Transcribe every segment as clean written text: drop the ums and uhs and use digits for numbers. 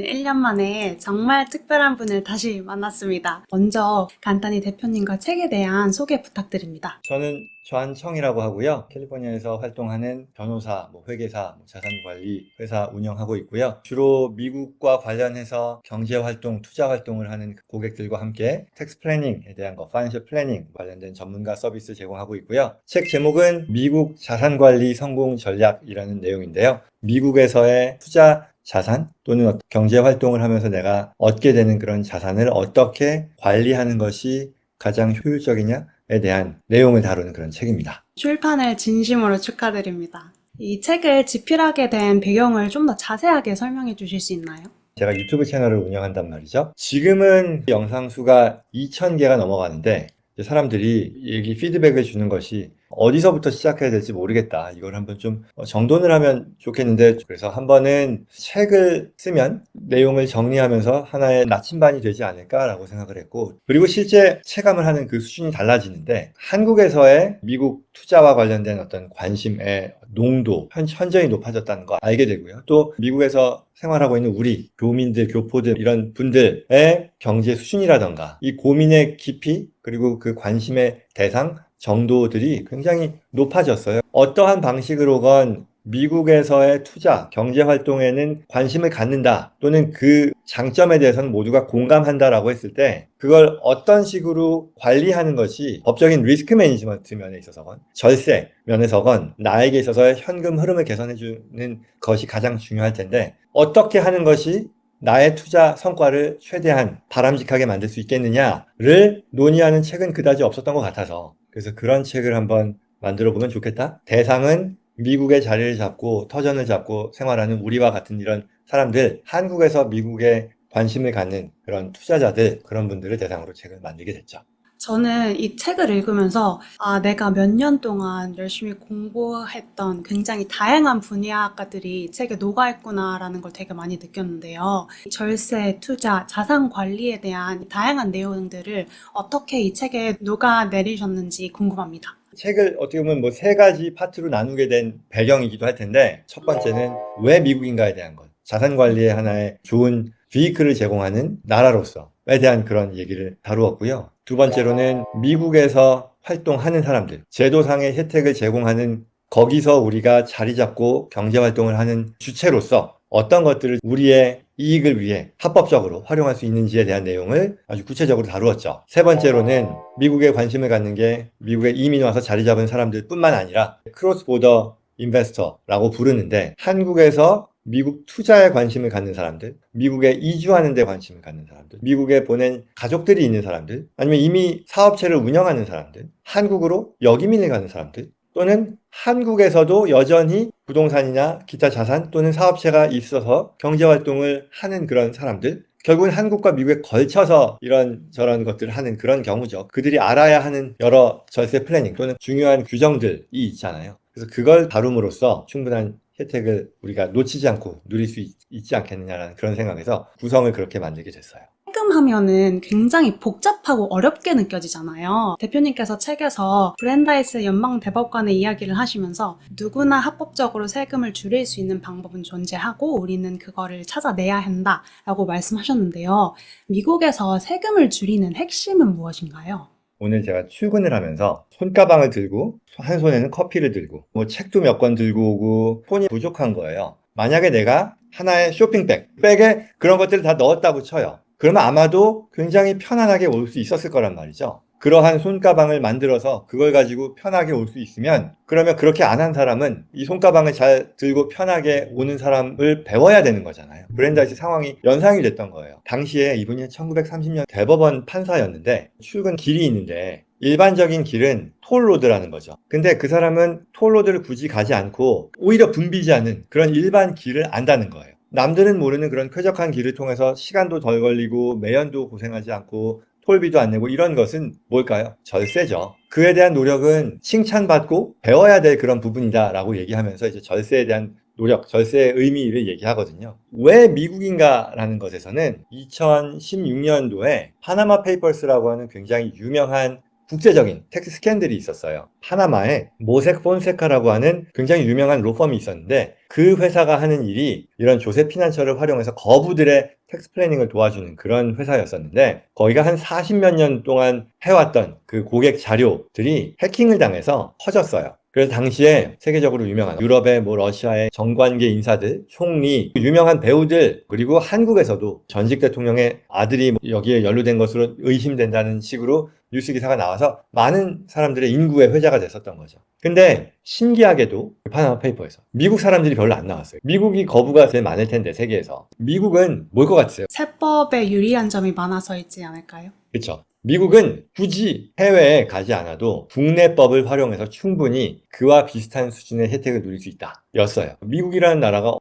1년 만에 정말 특별한 분을 다시 만났습니다. 먼저 간단히 대표님과 책에 대한 소개 부탁드립니다. 저는 조한청이라고 하고요. 캘리포니아에서 활동하는 변호사, 회계사, 자산관리 회사 운영하고 있고요. 주로 미국과 관련해서 경제활동, 투자활동을 하는 고객들과 함께 텍스 플래닝에 대한 파이낸셜 플래닝 관련된 전문가 서비스 제공하고 있고요. 책 제목은 미국 자산관리 성공 전략이라는 내용인데요. 미국에서의 투자 자산 또는 경제활동을 하면서 내가 얻게 되는 그런 자산을 어떻게 관리하는 것이 가장 효율적이냐에 대한 내용을 다루는 그런 책입니다. 출판을 진심으로 축하드립니다. 이 책을 집필하게 된 배경을 좀 더 자세하게 설명해 주실 수 있나요? 제가 유튜브 채널을 운영한단 말이죠. 지금은 영상 수가 2,000개가 넘어가는데 사람들이 얘기 피드백을 주는 것이 어디서부터 시작해야 될지 모르겠다. 이걸 한번 좀 정돈을 하면 좋겠는데, 그래서 한 번은 책을 쓰면 내용을 정리하면서 하나의 나침반이 되지 않을까라고 생각을 했고, 그리고 실제 체감을 하는 그 수준이 달라지는데, 한국에서의 미국 투자와 관련된 어떤 관심의 농도, 현저히 높아졌다는 거 알게 되고요. 또 미국에서 생활하고 있는 우리 교민들, 교포들 이런 분들의 경제 수준이라던가 이 고민의 깊이 그리고 그 관심의 대상 정도들이 굉장히 높아졌어요. 어떠한 방식으로건 미국에서의 투자, 경제 활동에는 관심을 갖는다 또는 그 장점에 대해서는 모두가 공감한다라고 했을 때 그걸 어떤 식으로 관리하는 것이 법적인 리스크 매니지먼트 면에 있어서건 절세 면에서건 나에게 있어서의 현금 흐름을 개선해주는 것이 가장 중요할 텐데 어떻게 하는 것이 나의 투자 성과를 최대한 바람직하게 만들 수 있겠느냐를 논의하는 책은 그다지 없었던 것 같아서 그래서 그런 책을 한번 만들어 보면 좋겠다. 대상은 미국의 자리를 잡고 터전을 잡고 생활하는 우리와 같은 이런 사람들, 한국에서 미국에 관심을 갖는 그런 투자자들, 그런 분들을 대상으로 책을 만들게 됐죠. 저는 이 책을 읽으면서 내가 몇 년 동안 열심히 공부했던 굉장히 다양한 분야가들이 이 책에 녹아있구나라는 걸 되게 많이 느꼈는데요. 절세, 투자, 자산 관리에 대한 다양한 내용들을 어떻게 이 책에 녹아내리셨는지 궁금합니다. 책을 어떻게 보면 세 가지 파트로 나누게 된 배경이기도 할 텐데 첫 번째는 왜 미국인가에 대한 것, 자산 관리의 하나의 좋은 비이클을 제공하는 나라로서에 대한 그런 얘기를 다루었고요. 두 번째로는 미국에서 활동하는 사람들, 제도상의 혜택을 제공하는 거기서 우리가 자리 잡고 경제 활동을 하는 주체로서 어떤 것들을 우리의 이익을 위해 합법적으로 활용할 수 있는지에 대한 내용을 아주 구체적으로 다루었죠. 세 번째로는 미국에 관심을 갖는 게 미국에 이민 와서 자리 잡은 사람들 뿐만 아니라 크로스 보더 인베스터라고 부르는데 한국에서 미국 투자에 관심을 갖는 사람들, 미국에 이주하는 데 관심을 갖는 사람들, 미국에 보낸 가족들이 있는 사람들, 아니면 이미 사업체를 운영하는 사람들, 한국으로 역이민을 가는 사람들, 또는 한국에서도 여전히 부동산이나 기타 자산 또는 사업체가 있어서 경제활동을 하는 그런 사람들, 결국은 한국과 미국에 걸쳐서 이런저런 것들을 하는 그런 경우죠. 그들이 알아야 하는 여러 절세 플래닝 또는 중요한 규정들이 있잖아요. 그래서 그걸 다룸으로써 충분한 혜택을 우리가 놓치지 않고 누릴 수 있지 않겠느냐라는 그런 생각에서 구성을 그렇게 만들게 됐어요. 세금 하면은 굉장히 복잡하고 어렵게 느껴지잖아요. 대표님께서 책에서 브랜다이스 연방 대법관의 이야기를 하시면서 누구나 합법적으로 세금을 줄일 수 있는 방법은 존재하고 우리는 그거를 찾아내야 한다라고 말씀하셨는데요. 미국에서 세금을 줄이는 핵심은 무엇인가요? 오늘 제가 출근을 하면서 손가방을 들고 한 손에는 커피를 들고 책도 몇 권 들고 오고 손이 부족한 거예요. 만약에 내가 하나의 쇼핑백에 그런 것들을 다 넣었다고 쳐요. 그러면 아마도 굉장히 편안하게 올 수 있었을 거란 말이죠. 그러한 손가방을 만들어서 그걸 가지고 편하게 올 수 있으면 그러면 그렇게 안 한 사람은 이 손가방을 잘 들고 편하게 오는 사람을 배워야 되는 거잖아요. 브랜다이스 상황이 연상이 됐던 거예요. 당시에 이분이 1930년 대법원 판사였는데 출근 길이 있는데 일반적인 길은 톨로드라는 거죠. 근데 그 사람은 톨로드를 굳이 가지 않고 오히려 붐비지 않은 그런 일반 길을 안다는 거예요. 남들은 모르는 그런 쾌적한 길을 통해서 시간도 덜 걸리고 매연도 고생하지 않고 톨비도 안 내고 이런 것은 뭘까요? 절세죠. 그에 대한 노력은 칭찬받고 배워야 될 그런 부분이다라고 얘기하면서 이제 절세에 대한 노력, 절세의 의미를 얘기하거든요. 왜 미국인가라는 것에서는 2016년도에 파나마 페이퍼스라고 하는 굉장히 유명한 국제적인 텍스 스캔들이 있었어요. 파나마에 모색 폰세카라고 하는 굉장히 유명한 로펌이 있었는데 그 회사가 하는 일이 이런 조세 피난처를 활용해서 거부들의 텍스 플래닝을 도와주는 그런 회사였었는데 거기가 한 40몇 년 동안 해왔던 그 고객 자료들이 해킹을 당해서 퍼졌어요. 그래서 당시에 세계적으로 유명한 유럽의 러시아의 정관계 인사들, 총리, 유명한 배우들, 그리고 한국에서도 전직 대통령의 아들이 여기에 연루된 것으로 의심된다는 식으로 뉴스 기사가 나와서 많은 사람들의 인구의 회자가 됐었던 거죠. 근데 신기하게도 파나마 페이퍼에서 미국 사람들이 별로 안 나왔어요. 미국이 거부가 제일 많을 텐데 세계에서. 미국은 뭘 것 같으세요? 세법에 유리한 점이 많아서 있지 않을까요? 그렇죠. 미국은 굳이 해외에 가지 않아도 국내법을 활용해서 충분히 그와 비슷한 수준의 혜택을 누릴 수 있다 였어요. 미국이라는 나라가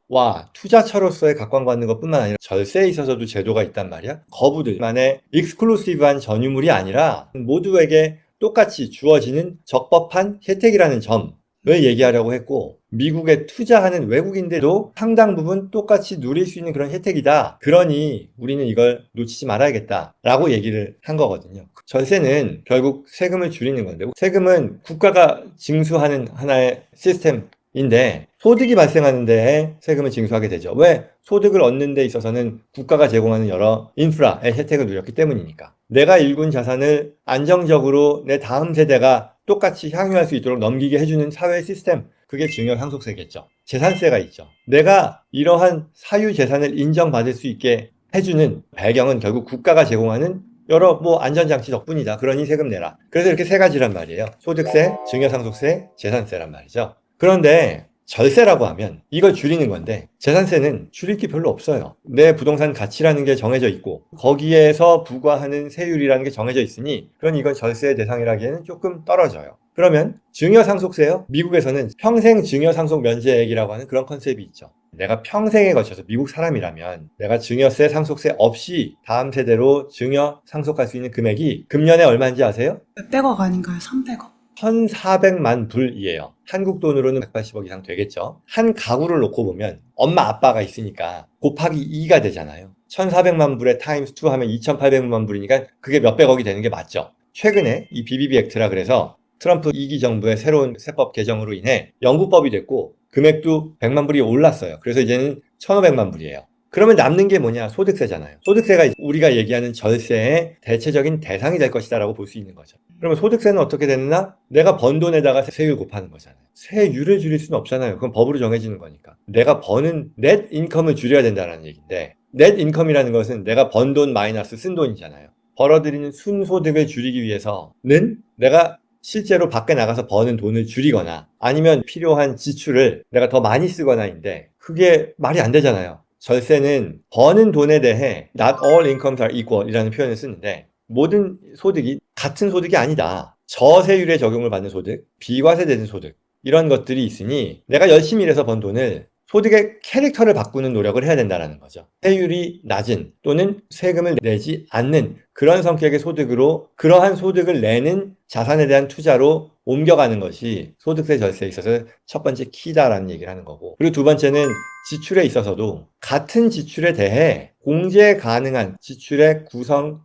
투자처로서의 각광받는 것뿐만 아니라 절세에 있어서도 제도가 있단 말이야. 거부들만의 익스클루시브한 전유물이 아니라 모두에게 똑같이 주어지는 적법한 혜택이라는 점을 얘기하려고 했고 미국에 투자하는 외국인들도 상당 부분 똑같이 누릴 수 있는 그런 혜택이다. 그러니 우리는 이걸 놓치지 말아야겠다 라고 얘기를 한 거거든요. 절세는 결국 세금을 줄이는 건데 세금은 국가가 징수하는 하나의 시스템인데 소득이 발생하는 데에 세금을 징수하게 되죠. 왜? 소득을 얻는 데 있어서는 국가가 제공하는 여러 인프라의 혜택을 누렸기 때문이니까. 내가 일군 자산을 안정적으로 내 다음 세대가 똑같이 향유할 수 있도록 넘기게 해주는 사회 시스템, 그게 증여상속세겠죠. 재산세가 있죠. 내가 이러한 사유 재산을 인정받을 수 있게 해주는 배경은 결국 국가가 제공하는 여러 안전장치 덕분이다. 그러니 세금 내라. 그래서 이렇게 세 가지란 말이에요. 소득세, 증여상속세, 재산세란 말이죠. 그런데 절세라고 하면 이걸 줄이는 건데 재산세는 줄일 게 별로 없어요. 내 부동산 가치라는 게 정해져 있고 거기에서 부과하는 세율이라는 게 정해져 있으니 그러니 이건 절세의 대상이라기에는 조금 떨어져요. 그러면 증여상속세요? 미국에서는 평생 증여상속 면제액이라고 하는 그런 컨셉이 있죠. 내가 평생에 걸쳐서 미국 사람이라면 내가 증여세, 상속세 없이 다음 세대로 증여 상속할 수 있는 금액이 금년에 얼마인지 아세요? 몇백억 아닌가요? 300억. 1,400만 불이에요. 한국 돈으로는 180억 이상 되겠죠. 한 가구를 놓고 보면 엄마 아빠가 있으니까 곱하기 2가 되잖아요. 1,400만 불에 타임스 2 하면 2,800만 불이니까 그게 몇백억이 되는 게 맞죠. 최근에 이 BBB 액트라 그래서 트럼프 2기 정부의 새로운 세법 개정으로 인해 영구법이 됐고 금액도 100만 불이 올랐어요. 그래서 이제는 1,500만 불이에요. 그러면 남는 게 뭐냐? 소득세잖아요. 소득세가 우리가 얘기하는 절세의 대체적인 대상이 될 것이다 라고 볼 수 있는 거죠. 그러면 소득세는 어떻게 되느냐? 내가 번 돈에다가 세율 곱하는 거잖아요. 세율을 줄일 수는 없잖아요. 그건 법으로 정해지는 거니까. 내가 버는 넷 인컴을 줄여야 된다는 얘기인데 넷 인컴이라는 것은 내가 번 돈 마이너스 쓴 돈이잖아요. 벌어들이는 순소득을 줄이기 위해서는 내가 실제로 밖에 나가서 버는 돈을 줄이거나 아니면 필요한 지출을 내가 더 많이 쓰거나인데 그게 말이 안 되잖아요. 절세는 버는 돈에 대해 not all incomes are equal 이라는 표현을 쓰는데 모든 소득이 같은 소득이 아니다. 저세율에 적용을 받는 소득, 비과세되는 소득 이런 것들이 있으니 내가 열심히 일해서 번 돈을 소득의 캐릭터를 바꾸는 노력을 해야 된다는 거죠. 세율이 낮은 또는 세금을 내지 않는 그런 성격의 소득으로 그러한 소득을 내는 자산에 대한 투자로 옮겨가는 것이 소득세 절세에 있어서 첫 번째 키다라는 얘기를 하는 거고 그리고 두 번째는 지출에 있어서도 같은 지출에 대해 공제 가능한 지출의 구성을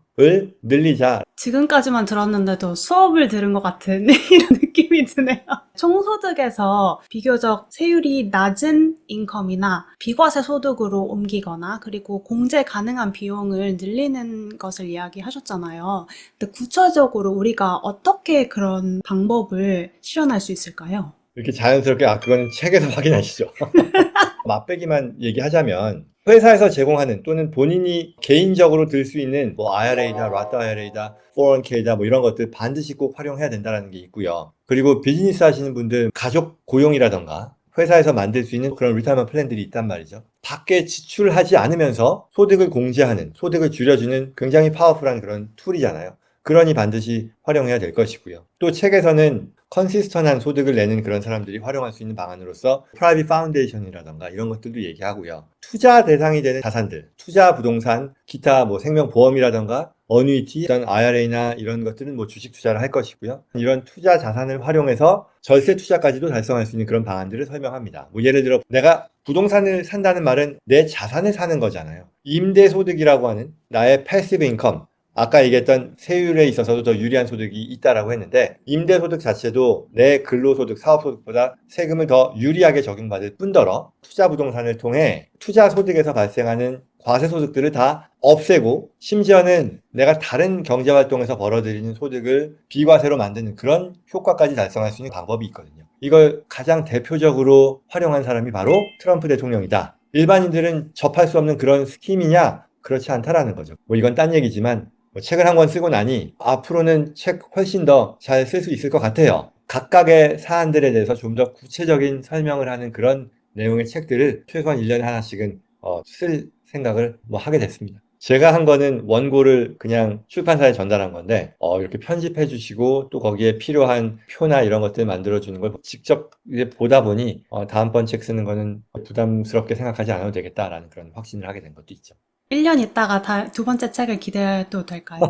늘리자. 지금까지만 들었는데도 수업을 들은 것 같은 이런 느낌이 드네요. 총소득에서 비교적 세율이 낮은 인컴이나 비과세 소득으로 옮기거나 그리고 공제 가능한 비용을 늘리는 것을 이야기하셨잖아요. 근데 구체적으로 우리가 어떻게 그런 방법을 실현할 수 있을까요? 이렇게 자연스럽게 그거는 책에서 확인하시죠. 맛배기만 얘기하자면 회사에서 제공하는 또는 본인이 개인적으로 들 수 있는 IRA다, Roth IRA다, 401k다 이런 것들 반드시 꼭 활용해야 된다는 게 있고요. 그리고 비즈니스 하시는 분들 가족 고용이라던가 회사에서 만들 수 있는 그런 리타이먼트 플랜들이 있단 말이죠. 밖에 지출하지 않으면서 소득을 공제하는, 소득을 줄여주는 굉장히 파워풀한 그런 툴이잖아요. 그러니 반드시 활용해야 될 것이고요. 또 책에서는 컨시스턴한 소득을 내는 그런 사람들이 활용할 수 있는 방안으로서 프라이빗 파운데이션이라던가 이런 것들도 얘기하고요. 투자 대상이 되는 자산들, 투자 부동산, 기타 생명보험이라던가 어뉴이티, 이런 IRA나 이런 것들은 주식 투자를 할 것이고요. 이런 투자 자산을 활용해서 절세 투자까지도 달성할 수 있는 그런 방안들을 설명합니다. 예를 들어 내가 부동산을 산다는 말은 내 자산을 사는 거잖아요. 임대소득이라고 하는 나의 패시브 인컴, 아까 얘기했던 세율에 있어서도 더 유리한 소득이 있다라고 했는데 임대소득 자체도 내 근로소득, 사업소득보다 세금을 더 유리하게 적용받을 뿐더러 투자 부동산을 통해 투자 소득에서 발생하는 과세 소득들을 다 없애고 심지어는 내가 다른 경제활동에서 벌어들이는 소득을 비과세로 만드는 그런 효과까지 달성할 수 있는 방법이 있거든요. 이걸 가장 대표적으로 활용한 사람이 바로 트럼프 대통령이다. 일반인들은 접할 수 없는 그런 스킴이냐? 그렇지 않다라는 거죠. 뭐 이건 딴 얘기지만 책을 한 권 쓰고 나니 앞으로는 책 훨씬 더 잘 쓸 수 있을 것 같아요. 각각의 사안들에 대해서 좀 더 구체적인 설명을 하는 그런 내용의 책들을 최소한 1년에 하나씩은 쓸 생각을 하게 됐습니다. 제가 한 거는 원고를 그냥 출판사에 전달한 건데 이렇게 편집해 주시고 또 거기에 필요한 표나 이런 것들 만들어 주는 걸 직접 이제 보다 보니 다음번 책 쓰는 거는 부담스럽게 생각하지 않아도 되겠다라는 그런 확신을 하게 된 것도 있죠. 1년 있다가 두 번째 책을 기대해도 될까요?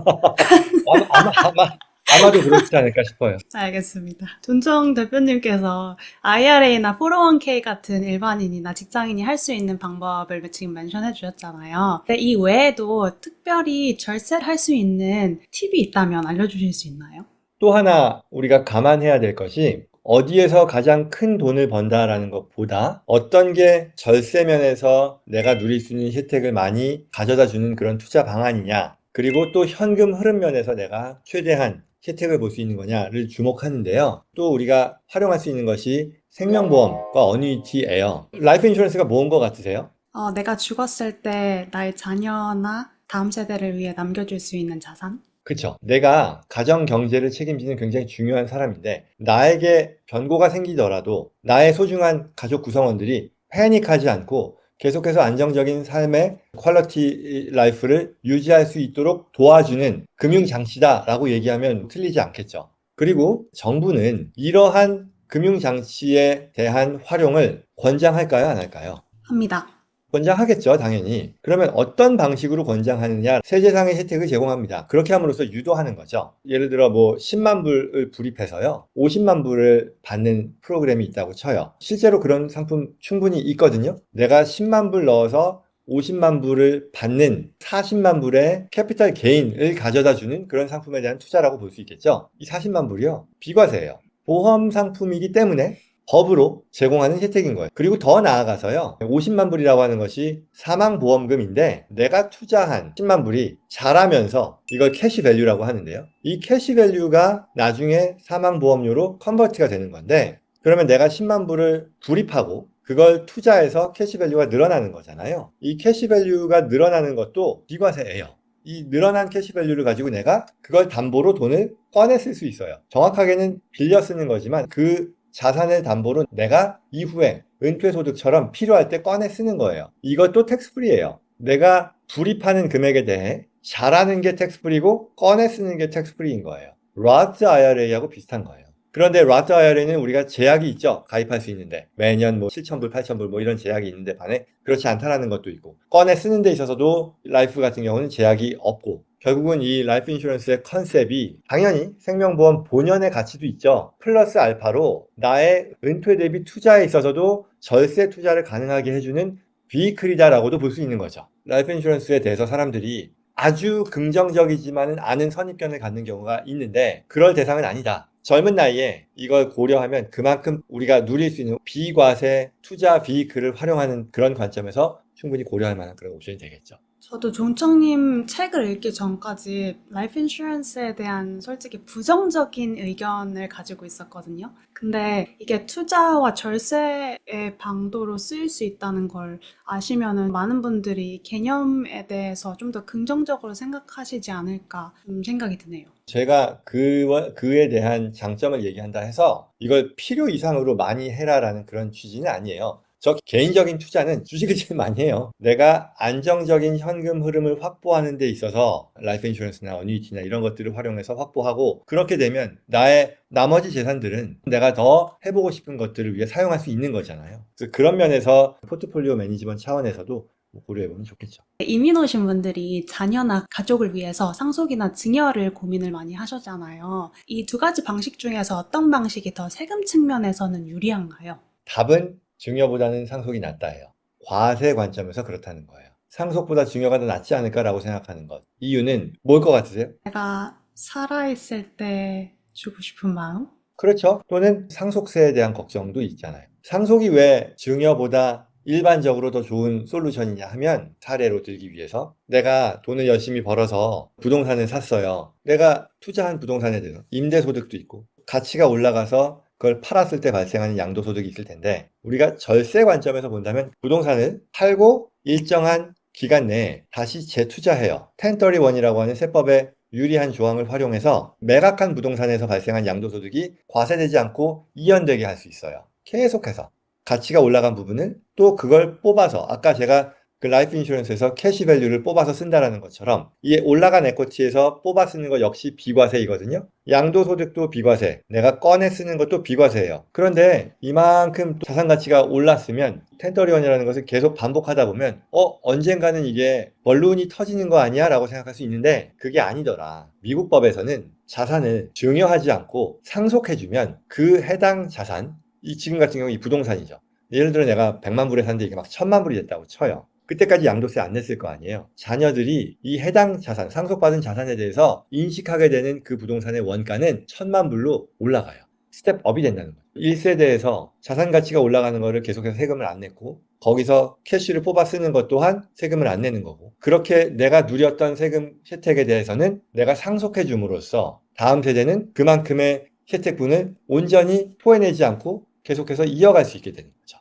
아마도 그렇지 않을까 싶어요. 알겠습니다. 존청 대표님께서 IRA나 401k 같은 일반인이나 직장인이 할 수 있는 방법을 지금 멘션해 주셨잖아요. 근데 이 외에도 특별히 절세를 할 수 있는 팁이 있다면 알려주실 수 있나요? 또 하나 우리가 감안해야 될 것이 어디에서 가장 큰 돈을 번다라는 것보다 어떤 게 절세면에서 내가 누릴 수 있는 혜택을 많이 가져다 주는 그런 투자 방안이냐, 그리고 또 현금 흐름 면에서 내가 최대한 혜택을 볼 수 있는 거냐를 주목하는데요. 또 우리가 활용할 수 있는 것이 생명보험과 어니티예요. 라이프 인슈런스가 뭔 것 같으세요? 내가 죽었을 때 나의 자녀나 다음 세대를 위해 남겨줄 수 있는 자산? 그쵸. 내가 가정 경제를 책임지는 굉장히 중요한 사람인데, 나에게 변고가 생기더라도 나의 소중한 가족 구성원들이 패닉하지 않고 계속해서 안정적인 삶의 퀄리티 라이프를 유지할 수 있도록 도와주는 금융장치다라고 얘기하면 틀리지 않겠죠. 그리고 정부는 이러한 금융장치에 대한 활용을 권장할까요? 안 할까요? 합니다. 권장하겠죠, 당연히. 그러면 어떤 방식으로 권장하느냐? 세제상의 혜택을 제공합니다. 그렇게 함으로써 유도하는 거죠. 예를 들어 10만 불을 불입해서요. 50만 불을 받는 프로그램이 있다고 쳐요. 실제로 그런 상품 충분히 있거든요. 내가 10만 불 넣어서 50만 불을 받는 40만 불의 캐피탈 게인을 가져다 주는 그런 상품에 대한 투자라고 볼 수 있겠죠. 이 40만 불이요. 비과세예요. 보험 상품이기 때문에 법으로 제공하는 혜택인 거예요. 그리고 더 나아가서요. 50만 불이라고 하는 것이 사망보험금인데 내가 투자한 10만 불이 자라면서 이걸 캐시밸류라고 하는데요. 이 캐시밸류가 나중에 사망보험료로 컨버트가 되는 건데, 그러면 내가 10만 불을 불입하고 그걸 투자해서 캐시밸류가 늘어나는 거잖아요. 이 캐시밸류가 늘어나는 것도 비과세예요. 이 늘어난 캐시밸류를 가지고 내가 그걸 담보로 돈을 꺼내 쓸 수 있어요. 정확하게는 빌려 쓰는 거지만 그 자산을 담보로 내가 이후에 은퇴소득처럼 필요할 때 꺼내 쓰는 거예요. 이것도 텍스프리예요. 내가 불입하는 금액에 대해 잘하는 게 텍스프리고 꺼내 쓰는 게 텍스프리인 거예요. Roth IRA하고 비슷한 거예요. 그런데 Roth IRA는 우리가 제약이 있죠. 가입할 수 있는데 매년 7,000불, 8,000불 이런 제약이 있는데 반해 그렇지 않다라는 것도 있고, 꺼내 쓰는 데 있어서도 라이프 같은 경우는 제약이 없고, 결국은 이 라이프 인슈런스의 컨셉이 당연히 생명보험 본연의 가치도 있죠. 플러스 알파로 나의 은퇴 대비 투자에 있어서도 절세 투자를 가능하게 해주는 비클이다라고도 볼 수 있는 거죠. 라이프 인슈런스에 대해서 사람들이 아주 긍정적이지만은 않은 선입견을 갖는 경우가 있는데 그럴 대상은 아니다. 젊은 나이에 이걸 고려하면 그만큼 우리가 누릴 수 있는 비과세 투자 비클을 활용하는 그런 관점에서 충분히 고려할 만한 그런 옵션이 되겠죠. 저도 종청님 책을 읽기 전까지 라이프 인슈런스에 대한 솔직히 부정적인 의견을 가지고 있었거든요. 근데 이게 투자와 절세의 방도로 쓰일 수 있다는 걸 아시면은 많은 분들이 개념에 대해서 좀 더 긍정적으로 생각하시지 않을까 좀 생각이 드네요. 제가 그에 대한 장점을 얘기한다 해서 이걸 필요 이상으로 많이 해라라는 그런 취지는 아니에요. 저 개인적인 투자는 주식을 제일 많이 해요. 내가 안정적인 현금 흐름을 확보하는 데 있어서 라이프 인슈런스나 어니티나 이런 것들을 활용해서 확보하고, 그렇게 되면 나의 나머지 재산들은 내가 더 해보고 싶은 것들을 위해 사용할 수 있는 거잖아요. 그래서 그런 면에서 포트폴리오 매니지먼트 차원에서도 고려해보면 좋겠죠. 이민 오신 분들이 자녀나 가족을 위해서 상속이나 증여를 고민을 많이 하셨잖아요. 이 두 가지 방식 중에서 어떤 방식이 더 세금 측면에서는 유리한가요? 답은 증여보다는 상속이 낫다예요. 과세 관점에서 그렇다는 거예요. 상속보다 증여가 더 낫지 않을까라고 생각하는 것. 이유는 뭘 것 같으세요? 내가 살아있을 때 주고 싶은 마음? 그렇죠. 또는 상속세에 대한 걱정도 있잖아요. 상속이 왜 증여보다 일반적으로 더 좋은 솔루션이냐 하면 사례로 들기 위해서 내가 돈을 열심히 벌어서 부동산을 샀어요. 내가 투자한 부동산에 대해서 임대소득도 있고 가치가 올라가서 그걸 팔았을 때 발생하는 양도소득이 있을 텐데 우리가 절세 관점에서 본다면 부동산을 팔고 일정한 기간 내에 다시 재투자해요. 1031이라고 하는 세법의 유리한 조항을 활용해서 매각한 부동산에서 발생한 양도소득이 과세되지 않고 이연되게 할 수 있어요. 계속해서 가치가 올라간 부분을 또 그걸 뽑아서 아까 제가 그 라이프 인슈런스에서 캐시밸류를 뽑아서 쓴다라는 것처럼 이 올라간 에코티에서 뽑아 쓰는 것 역시 비과세이거든요. 양도소득도 비과세, 내가 꺼내 쓰는 것도 비과세예요. 그런데 이만큼 자산 가치가 올랐으면 1031이라는 것을 계속 반복하다 보면 언젠가는 이게 벌룬이 터지는 거 아니야? 라고 생각할 수 있는데 그게 아니더라. 미국 법에서는 자산을 증여하지 않고 상속해주면 그 해당 자산, 이 지금 같은 경우 이 부동산이죠. 예를 들어 내가 100만 불에 샀는데 이게 막 1000만 불이 됐다고 쳐요. 그때까지 양도세 안 냈을 거 아니에요. 자녀들이 이 해당 자산, 상속받은 자산에 대해서 인식하게 되는 그 부동산의 원가는 1000만 불로 올라가요. 스텝업이 된다는 거죠. 1세대에서 자산 가치가 올라가는 거를 계속해서 세금을 안 냈고 거기서 캐시를 뽑아 쓰는 것 또한 세금을 안 내는 거고 그렇게 내가 누렸던 세금 혜택에 대해서는 내가 상속해 줌으로써 다음 세대는 그만큼의 혜택분을 온전히 토해내지 않고 계속해서 이어갈 수 있게 되는 거죠.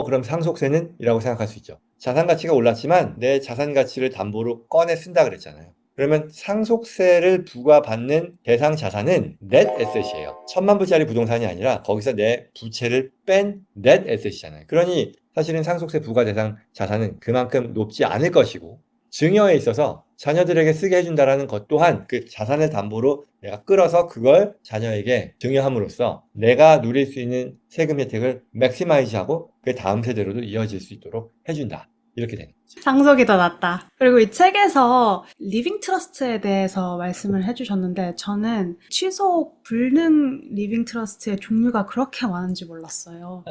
그럼 상속세는? 이라고 생각할 수 있죠. 자산 가치가 올랐지만 내 자산 가치를 담보로 꺼내 쓴다 그랬잖아요. 그러면 상속세를 부과받는 대상 자산은 넷 에셋이에요. 1000만 불짜리 부동산이 아니라 거기서 내 부채를 뺀 넷 에셋이잖아요. 그러니 사실은 상속세 부과 대상 자산은 그만큼 높지 않을 것이고 증여에 있어서 자녀들에게 쓰게 해준다라는 것 또한 그 자산을 담보로 내가 끌어서 그걸 자녀에게 증여함으로써 내가 누릴 수 있는 세금 혜택을 맥시마이즈하고 그 다음 세대로도 이어질 수 있도록 해준다. 이렇게 되는 거죠. 상속이 더 낫다. 그리고 이 책에서 리빙 트러스트에 대해서 말씀을 해주셨는데 저는 취소 불능 리빙 트러스트의 종류가 그렇게 많은지 몰랐어요.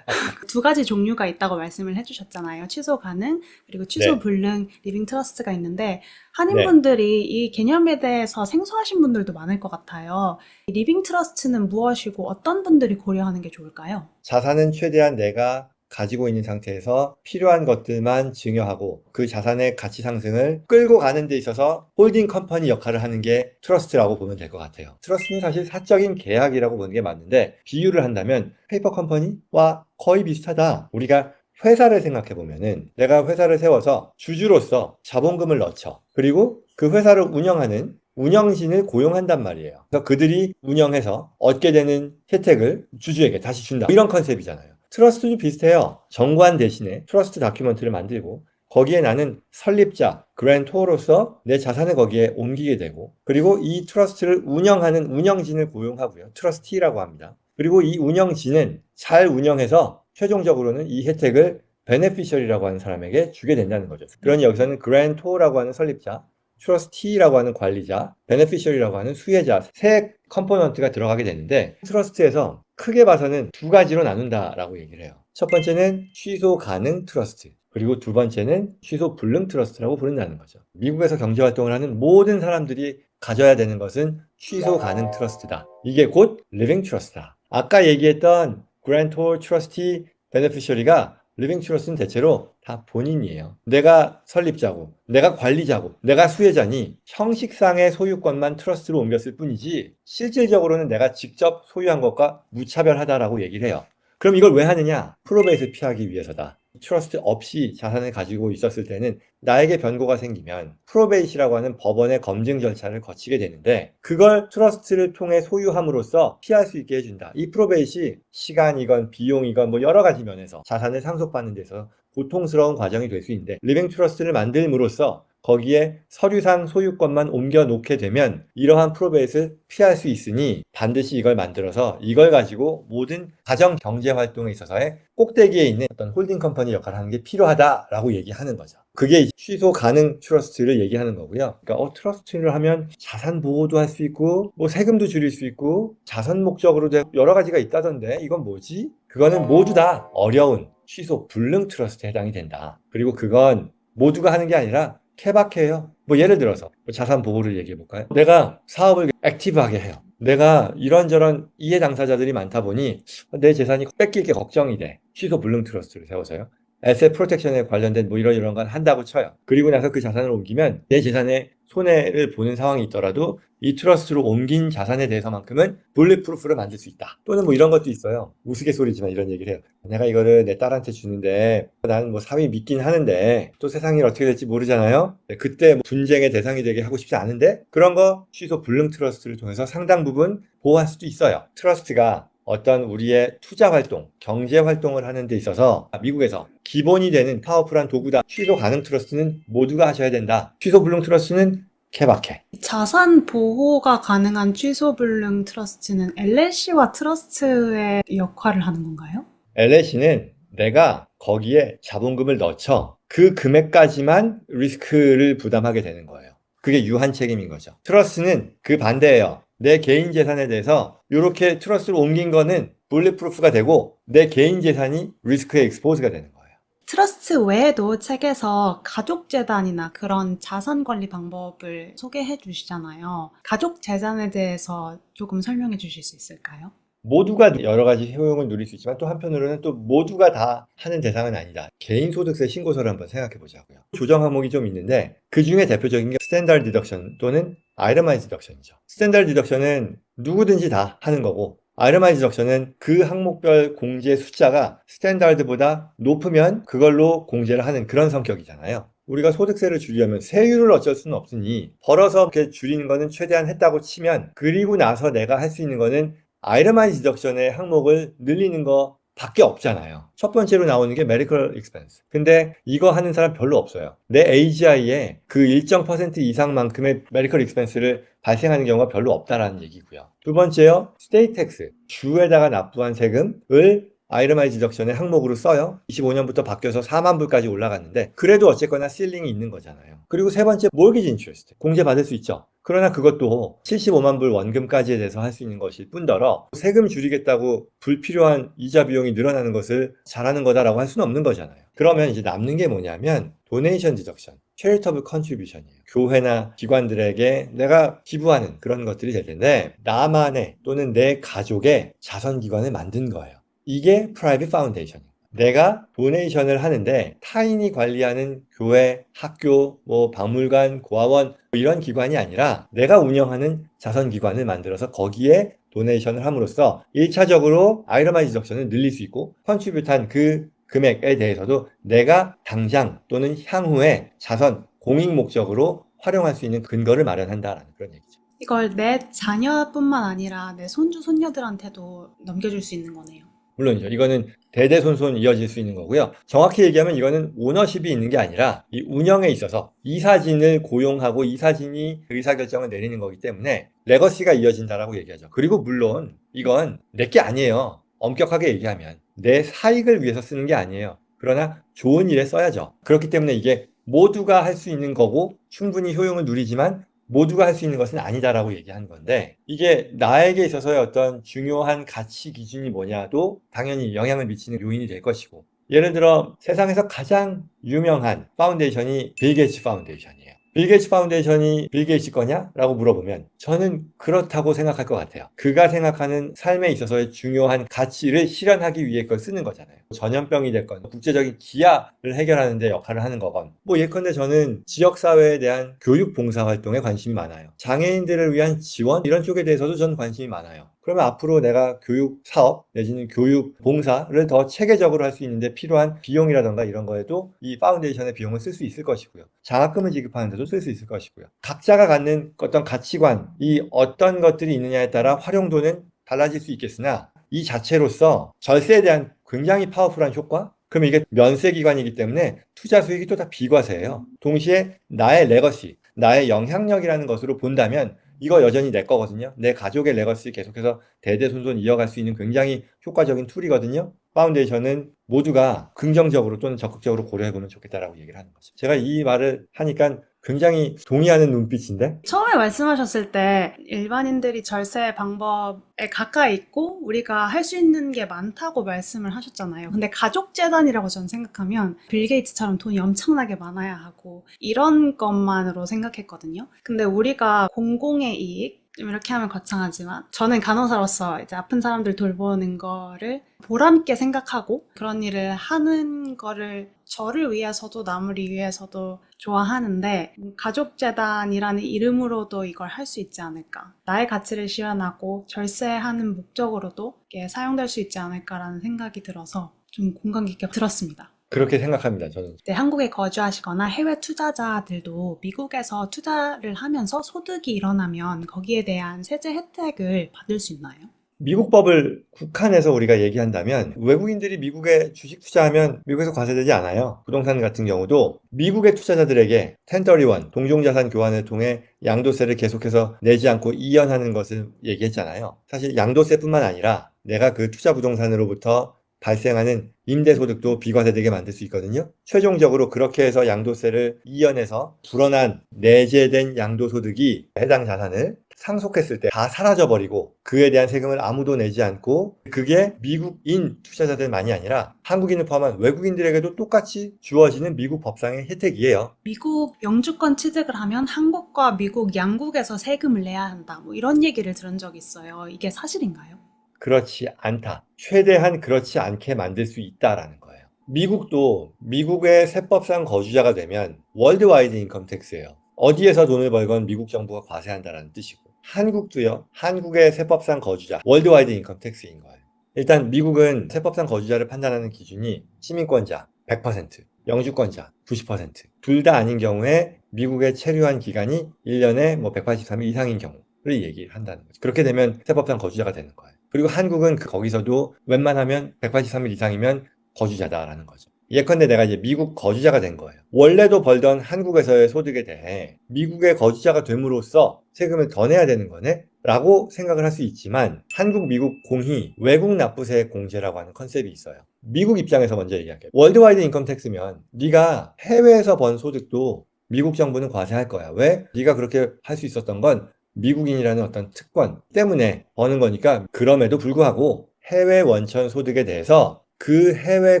두 가지 종류가 있다고 말씀을 해주셨잖아요. 취소 가능 그리고 취소 네. 불능 리빙 트러스트가 있는데 네. 한인분들이 이 개념에 대해서 생소하신 분들도 많을 것 같아요. 이 리빙 트러스트는 무엇이고 어떤 분들이 고려하는 게 좋을까요? 자산은 최대한 내가 가지고 있는 상태에서 필요한 것들만 증여하고 그 자산의 가치 상승을 끌고 가는 데 있어서 홀딩 컴퍼니 역할을 하는 게 트러스트라고 보면 될 것 같아요. 트러스트는 사실 사적인 계약이라고 보는 게 맞는데 비유를 한다면 페이퍼 컴퍼니와 거의 비슷하다. 우리가 회사를 생각해 보면은 내가 회사를 세워서 주주로서 자본금을 넣죠. 그리고 그 회사를 운영하는 운영진을 고용한단 말이에요. 그래서 그들이 운영해서 얻게 되는 혜택을 주주에게 다시 준다. 이런 컨셉이잖아요. 트러스트도 비슷해요. 정관 대신에 트러스트 다큐먼트를 만들고 거기에 나는 설립자, 그랜토로서 내 자산을 거기에 옮기게 되고 그리고 이 트러스트를 운영하는 운영진을 고용하고요. 트러스티라고 합니다. 그리고 이 운영진은 잘 운영해서 최종적으로는 이 혜택을 베네피셜이라고 하는 사람에게 주게 된다는 거죠. 그러니 여기서는 그랜토라고 하는 설립자, 트러스티라고 하는 관리자, 베네피셜이라고 하는 수혜자 세 컴포넌트가 들어가게 되는데 트러스트에서 크게 봐서는 두 가지로 나눈다라고 얘기를 해요. 첫 번째는 취소 가능 트러스트, 그리고 두 번째는 취소 불능 트러스트라고 부른다는 거죠. 미국에서 경제활동을 하는 모든 사람들이 가져야 되는 것은 취소 가능 트러스트다. 이게 곧 리빙 트러스트다. 아까 얘기했던 그랜토, 트러스티, 베네피셜이가 리빙 트러스트는 대체로 다 본인이에요. 내가 설립자고, 내가 관리자고, 내가 수혜자니 형식상의 소유권만 트러스트로 옮겼을 뿐이지 실질적으로는 내가 직접 소유한 것과 무차별하다라고 얘기를 해요. 그럼 이걸 왜 하느냐? 프로베이스 피하기 위해서다. 트러스트 없이 자산을 가지고 있었을 때는 나에게 변고가 생기면 프로베이시라고 하는 법원의 검증 절차를 거치게 되는데 그걸 트러스트를 통해 소유함으로써 피할 수 있게 해준다. 이 프로베이시 시간이건 비용이건 뭐 여러 가지 면에서 자산을 상속받는 데서 고통스러운 과정이 될 수 있는데 리빙 트러스트를 만듦으로써 거기에 서류상 소유권만 옮겨 놓게 되면 이러한 프로베이스를 피할 수 있으니 반드시 이걸 만들어서 이걸 가지고 모든 가정 경제 활동에 있어서의 꼭대기에 있는 어떤 홀딩 컴퍼니 역할을 하는 게 필요하다라고 얘기하는 거죠. 그게 취소 가능 트러스트를 얘기하는 거고요. 그러니까 트러스트를 하면 자산 보호도 할 수 있고 뭐 세금도 줄일 수 있고 자선 목적으로도 여러 가지가 있다던데 이건 뭐지? 그거는 모두 다 어려운 취소 불능 트러스트에 해당이 된다. 그리고 그건 모두가 하는 게 아니라 케바케예요. 뭐 예를 들어서 자산 보호를 얘기해 볼까요? 내가 사업을 액티브하게 해요. 내가 이런저런 이해 당사자들이 많다 보니 내 재산이 뺏길 게 걱정이 돼. 취소 불능 트러스트를 세워서요. 에셋 프로텍션에 관련된 뭐 이런 건 한다고 쳐요. 그리고 나서 그 자산을 옮기면 내 재산에 손해를 보는 상황이 있더라도 이 트러스트로 옮긴 자산에 대해서만큼은 bulletproof를 만들 수 있다. 또는 뭐 이런 것도 있어요. 우스갯소리지만 이런 얘기를 해요. 내가 이거를 내 딸한테 주는데 나는 뭐 사위 믿긴 하는데 또 세상이 어떻게 될지 모르잖아요. 그때 뭐 분쟁의 대상이 되게 하고 싶지 않은데 그런 거 취소 불능 트러스트를 통해서 상당 부분 보호할 수도 있어요. 트러스트가 어떤 우리의 투자 활동, 경제 활동을 하는 데 있어서 미국에서 기본이 되는 파워풀한 도구다. 취소 가능 트러스트는 모두가 하셔야 된다. 취소 불능 트러스트는 케바케. 자산 보호가 가능한 취소불능 트러스트는 LLC와 트러스트의 역할을 하는 건가요? LLC는 내가 거기에 자본금을 넣죠. 그 금액까지만 리스크를 부담하게 되는 거예요. 그게 유한 책임인 거죠. 트러스트는 그 반대예요. 내 개인 재산에 대해서 이렇게 트러스트로 옮긴 거는 bulletproof가 되고 내 개인 재산이 리스크에 익스포즈가 되는 거예요. 트러스트 외에도 책에서 가족재단이나 그런 자산관리 방법을 소개해 주시잖아요. 가족 재산에 대해서 조금 설명해 주실 수 있을까요? 모두가 여러 가지 효용을 누릴 수 있지만 또 한편으로는 또 모두가 다 하는 대상은 아니다. 개인소득세 신고서를 한번 생각해 보자고요. 조정 항목이 좀 있는데 그 중에 대표적인 게 스탠다드 디덕션 또는 아이러마이즈 디덕션이죠. 스탠다드 디덕션은 누구든지 다 하는 거고 아이러마이즈 디덕션은 그 항목별 공제 숫자가 스탠다드보다 높으면 그걸로 공제를 하는 그런 성격이잖아요. 우리가 소득세를 줄이려면 세율을 어쩔 수는 없으니 벌어서 이렇게 줄이는 거는 최대한 했다고 치면 그리고 나서 내가 할 수 있는 거는 아이러마이즈 디덕션의 항목을 늘리는 거 밖에 없잖아요. 첫 번째로 나오는 게 메디컬 익스펜스. 근데 이거 하는 사람 별로 없어요. 내 AGI에 그 일정 퍼센트 이상만큼의 메디컬 익스펜스를 발생하는 경우가 별로 없다라는 얘기고요. 두 번째요. 스테이트 텍스. 주에다가 납부한 세금을 아이러마이즈 디덕션의 항목으로 써요. 25년부터 바뀌어서 4만 불까지 올라갔는데 그래도 어쨌거나 실링이 있는 거잖아요. 그리고 세 번째 몰기지 인트레스트. 공제 받을 수 있죠. 그러나 그것도 75만 불 원금까지에 대해서 할 수 있는 것일 뿐더러 세금 줄이겠다고 불필요한 이자 비용이 늘어나는 것을 잘하는 거다라고 할 수는 없는 거잖아요. 그러면 이제 남는 게 뭐냐면 도네이션 디덕션, 체리터블 컨트리뷰션이에요. 교회나 기관들에게 내가 기부하는 그런 것들이 될 텐데 나만의 또는 내 가족의 자선기관을 만든 거예요. 이게 프라이빗 파운데이션이에요. 내가 도네이션을 하는데 타인이 관리하는 교회, 학교, 뭐 박물관, 고아원 뭐 이런 기관이 아니라 내가 운영하는 자선기관을 만들어서 거기에 도네이션을 함으로써 1차적으로 아이러마이즈 디덕션을 늘릴 수 있고 컨트리뷰트한 그 금액에 대해서도 내가 당장 또는 향후에 자선, 공익 목적으로 활용할 수 있는 근거를 마련한다라는 그런 얘기죠. 이걸 내 자녀뿐만 아니라 내 손주, 손녀들한테도 넘겨줄 수 있는 거네요. 물론이죠. 이거는 대대손손 이어질 수 있는 거고요. 정확히 얘기하면 이거는 오너십이 있는 게 아니라 이 운영에 있어서 이사진을 고용하고 이사진이 의사결정을 내리는 거기 때문에 레거시가 이어진다라고 얘기하죠. 그리고 물론 이건 내 게 아니에요. 엄격하게 얘기하면 내 사익을 위해서 쓰는 게 아니에요. 그러나 좋은 일에 써야죠. 그렇기 때문에 이게 모두가 할 수 있는 거고 충분히 효용을 누리지만 모두가 할 수 있는 것은 아니다라고 얘기한 건데 이게 나에게 있어서의 어떤 중요한 가치 기준이 뭐냐도 당연히 영향을 미치는 요인이 될 것이고 예를 들어 세상에서 가장 유명한 파운데이션이 빌 게이츠 파운데이션이에요. 빌 게이츠 파운데이션이 빌 게이츠 거냐? 라고 물어보면 저는 그렇다고 생각할 것 같아요. 그가 생각하는 삶에 있어서의 중요한 가치를 실현하기 위해 그걸 쓰는 거잖아요. 전염병이 됐건 국제적인 기아를 해결하는 데 역할을 하는 거건 뭐 예컨대 저는 지역사회에 대한 교육 봉사 활동에 관심이 많아요. 장애인들을 위한 지원 이런 쪽에 대해서도 저는 관심이 많아요. 그러면 앞으로 내가 교육 사업 내지는 교육 봉사를 더 체계적으로 할 수 있는데 필요한 비용이라던가 이런 거에도 이 파운데이션의 비용을 쓸 수 있을 것이고요. 장학금을 지급하는 데도 쓸 수 있을 것이고요. 각자가 갖는 어떤 가치관, 이 어떤 것들이 있느냐에 따라 활용도는 달라질 수 있겠으나 이 자체로서 절세에 대한 굉장히 파워풀한 효과? 그럼 이게 면세기관이기 때문에 투자 수익이 또 다 비과세예요. 동시에 나의 레거시, 나의 영향력이라는 것으로 본다면 이거 여전히 내 거거든요. 내 가족의 레거시 계속해서 대대손손 이어갈 수 있는 굉장히 효과적인 툴이거든요. 파운데이션은 모두가 긍정적으로 또는 적극적으로 고려해보면 좋겠다라고 얘기를 하는 거죠. 제가 이 말을 하니까 굉장히 동의하는 눈빛인데? 처음에 말씀하셨을 때 일반인들이 절세 방법에 가까이 있고 우리가 할 수 있는 게 많다고 말씀을 하셨잖아요. 근데 가족재단이라고 저는 생각하면 빌 게이츠처럼 돈이 엄청나게 많아야 하고 이런 것만으로 생각했거든요. 근데 우리가 공공의 이익, 좀 이렇게 하면 거창하지만 저는 간호사로서 이제 아픈 사람들 돌보는 거를 보람있게 생각하고 그런 일을 하는 거를 저를 위해서도 남을 위해서도 좋아하는데 가족재단이라는 이름으로도 이걸 할 수 있지 않을까. 나의 가치를 실현하고 절세하는 목적으로도 이게 사용될 수 있지 않을까라는 생각이 들어서 좀 공감 깊게 들었습니다. 그렇게 생각합니다, 저는. 네, 한국에 거주하시거나 해외 투자자들도 미국에서 투자를 하면서 소득이 일어나면 거기에 대한 세제 혜택을 받을 수 있나요? 미국 법을 국한해서 우리가 얘기한다면 외국인들이 미국에 주식 투자하면 미국에서 과세되지 않아요. 부동산 같은 경우도 미국의 투자자들에게 1031 동종자산 교환을 통해 양도세를 계속해서 내지 않고 이연하는 것을 얘기했잖아요. 사실 양도세뿐만 아니라 내가 그 투자 부동산으로부터 발생하는 임대소득도 비과세되게 만들 수 있거든요. 최종적으로 그렇게 해서 양도세를 이연해서 불어난 내재된 양도소득이 해당 자산을 상속했을 때 다 사라져버리고 그에 대한 세금을 아무도 내지 않고 그게 미국인 투자자들만이 아니라 한국인을 포함한 외국인들에게도 똑같이 주어지는 미국 법상의 혜택이에요. 미국 영주권 취득을 하면 한국과 미국 양국에서 세금을 내야 한다. 뭐 이런 얘기를 들은 적이 있어요. 이게 사실인가요? 그렇지 않다. 최대한 그렇지 않게 만들 수 있다라는 거예요. 미국도 미국의 세법상 거주자가 되면 월드와이드 인컴 텍스예요. 어디에서 돈을 벌건 미국 정부가 과세한다라는 뜻이고 한국도요. 한국의 세법상 거주자 월드와이드 인컴 텍스인 거예요. 일단 미국은 세법상 거주자를 판단하는 기준이 시민권자 100%, 영주권자 90%. 둘 다 아닌 경우에 미국에 체류한 기간이 1년에 183일 이상인 경우를 얘기를 한다는 거죠. 그렇게 되면 세법상 거주자가 되는 거예요. 그리고 한국은 거기서도 웬만하면 183일 이상이면 거주자다라는 거죠. 예컨대 내가 이제 미국 거주자가 된 거예요. 원래도 벌던 한국에서의 소득에 대해 미국의 거주자가 됨으로써 세금을 더 내야 되는 거네? 라고 생각을 할 수 있지만 한국, 미국 공히 외국 납부세 공제라고 하는 컨셉이 있어요. 미국 입장에서 먼저 얘기할게요. 월드와이드 인컴 텍스면 네가 해외에서 번 소득도 미국 정부는 과세할 거야. 왜? 네가 그렇게 할 수 있었던 건 미국인이라는 어떤 특권 때문에 버는 거니까 그럼에도 불구하고 해외 원천 소득에 대해서 그 해외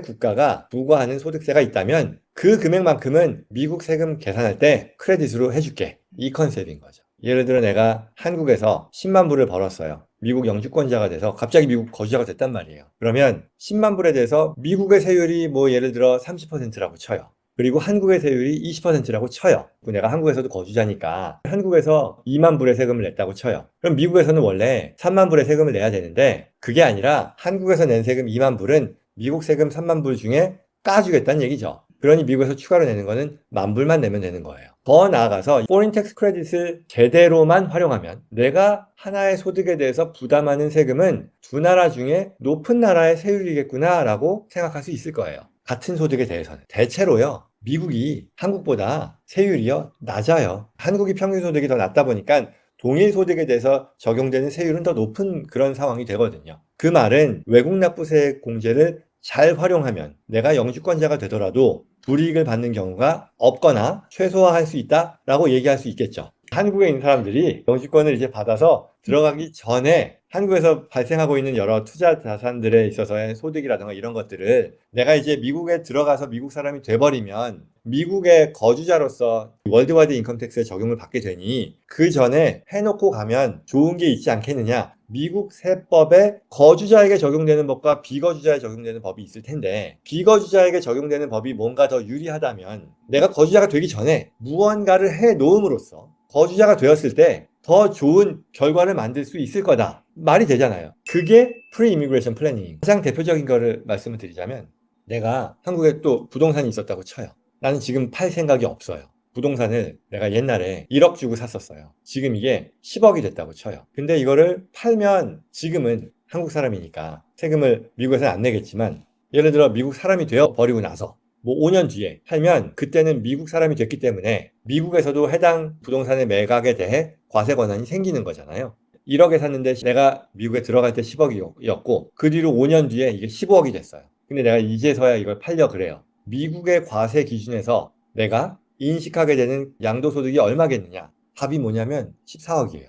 국가가 부과하는 소득세가 있다면 그 금액만큼은 미국 세금 계산할 때 크레딧으로 해줄게. 이 컨셉인 거죠. 예를 들어 내가 한국에서 10만 불을 벌었어요. 미국 영주권자가 돼서 갑자기 미국 거주자가 됐단 말이에요. 그러면 10만 불에 대해서 미국의 세율이 뭐 예를 들어 30%라고 쳐요. 그리고 한국의 세율이 20%라고 쳐요. 내가 한국에서도 거주자니까 한국에서 2만 불의 세금을 냈다고 쳐요. 그럼 미국에서는 원래 3만 불의 세금을 내야 되는데 그게 아니라 한국에서 낸 세금 2만 불은 미국 세금 3만 불 중에 까주겠다는 얘기죠. 그러니 미국에서 추가로 내는 거는 1만 불만 내면 되는 거예요. 더 나아가서 Foreign Tax Credit을 제대로만 활용하면 내가 하나의 소득에 대해서 부담하는 세금은 두 나라 중에 높은 나라의 세율이겠구나 라고 생각할 수 있을 거예요. 같은 소득에 대해서는. 대체로요. 미국이 한국보다 세율이요 낮아요. 한국이 평균 소득이 더 낮다 보니까 동일 소득에 대해서 적용되는 세율은 더 높은 그런 상황이 되거든요. 그 말은 외국 납부세 공제를 잘 활용하면 내가 영주권자가 되더라도 불이익을 받는 경우가 없거나 최소화할 수 있다라고 얘기할 수 있겠죠. 한국에 있는 사람들이 영주권을 이제 받아서 들어가기 전에 한국에서 발생하고 있는 여러 투자 자산들에 있어서의 소득이라든가 이런 것들을 내가 이제 미국에 들어가서 미국 사람이 돼버리면 미국의 거주자로서 월드와이드 인컴 텍스에 적용을 받게 되니 그 전에 해놓고 가면 좋은 게 있지 않겠느냐. 미국 세법에 거주자에게 적용되는 법과 비거주자에 적용되는 법이 있을 텐데 비거주자에게 적용되는 법이 뭔가 더 유리하다면 내가 거주자가 되기 전에 무언가를 해 놓음으로써 거주자가 되었을 때 더 좋은 결과를 만들 수 있을 거다. 말이 되잖아요. 그게 프리-이미그레이션 플래닝. 가장 대표적인 거를 말씀을 드리자면 내가 한국에 또 부동산이 있었다고 쳐요. 나는 지금 팔 생각이 없어요. 부동산을 내가 옛날에 1억 주고 샀었어요. 지금 이게 10억이 됐다고 쳐요. 근데 이거를 팔면 지금은 한국 사람이니까 세금을 미국에서는 안 내겠지만 예를 들어 미국 사람이 되어 버리고 나서 뭐 5년 뒤에 팔면 그때는 미국 사람이 됐기 때문에 미국에서도 해당 부동산의 매각에 대해 과세 권한이 생기는 거잖아요. 1억에 샀는데 내가 미국에 들어갈 때 10억이었고 그 뒤로 5년 뒤에 이게 15억이 됐어요. 근데 내가 이제서야 이걸 팔려 그래요. 미국의 과세 기준에서 내가 인식하게 되는 양도소득이 얼마겠느냐? 답이 뭐냐면 14억이에요.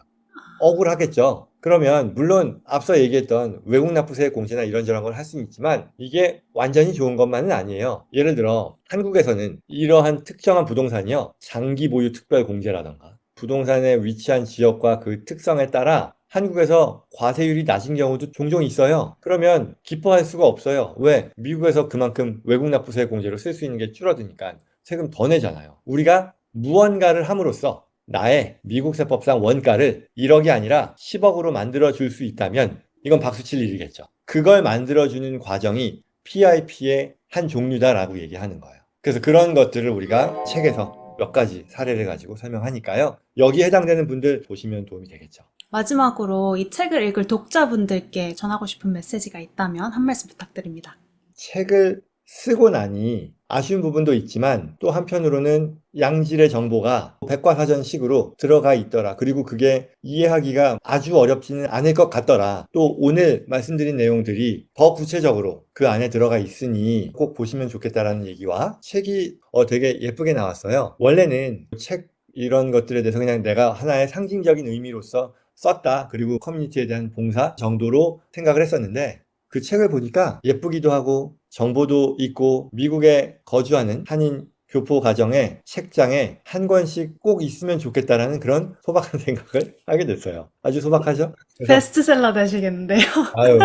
억울하겠죠. 그러면 물론 앞서 얘기했던 외국 납부세 공제나 이런저런 걸 할 수는 있지만 이게 완전히 좋은 것만은 아니에요. 예를 들어 한국에서는 이러한 특정한 부동산이요. 장기 보유 특별 공제라던가 부동산에 위치한 지역과 그 특성에 따라 한국에서 과세율이 낮은 경우도 종종 있어요. 그러면 기뻐할 수가 없어요. 왜? 미국에서 그만큼 외국 납부세 공제로 쓸 수 있는 게 줄어드니까 세금 더 내잖아요. 우리가 무언가를 함으로써 나의 미국 세법상 원가를 1억이 아니라 10억으로 만들어줄 수 있다면 이건 박수칠 일이겠죠. 그걸 만들어주는 과정이 PIP의 한 종류다라고 얘기하는 거예요. 그래서 그런 것들을 우리가 책에서 몇 가지 사례를 가지고 설명하니까요. 여기에 해당되는 분들 보시면 도움이 되겠죠. 마지막으로 이 책을 읽을 독자분들께 전하고 싶은 메시지가 있다면 한 말씀 부탁드립니다. 책을 쓰고 나니 아쉬운 부분도 있지만 또 한편으로는 양질의 정보가 백과사전식으로 들어가 있더라. 그리고 그게 이해하기가 아주 어렵지는 않을 것 같더라. 또 오늘 말씀드린 내용들이 더 구체적으로 그 안에 들어가 있으니 꼭 보시면 좋겠다라는 얘기와 책이 되게 예쁘게 나왔어요. 원래는 책 이런 것들에 대해서 그냥 내가 하나의 상징적인 의미로서 썼다. 그리고 커뮤니티에 대한 봉사 정도로 생각을 했었는데 그 책을 보니까 예쁘기도 하고 정보도 있고 미국에 거주하는 한인 교포 가정의 책장에 한 권씩 꼭 있으면 좋겠다라는 그런 소박한 생각을 하게 됐어요. 아주 소박하죠? 그래서 베스트셀러 되시겠는데요? 아유,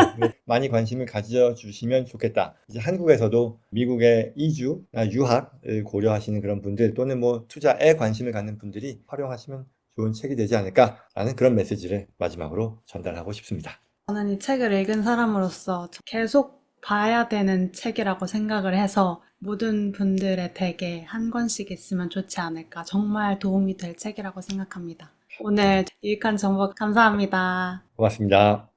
많이 관심을 가져주시면 좋겠다. 이제 한국에서도 미국의 이주나 유학을 고려하시는 그런 분들 또는 뭐 투자에 관심을 갖는 분들이 활용하시면 좋은 책이 되지 않을까라는 그런 메시지를 마지막으로 전달하고 싶습니다. 저는 이 책을 읽은 사람으로서 계속 봐야 되는 책이라고 생각을 해서 모든 분들의 댁에 한 권씩 있으면 좋지 않을까. 정말 도움이 될 책이라고 생각합니다. 오늘 유익한 정보 감사합니다. 고맙습니다.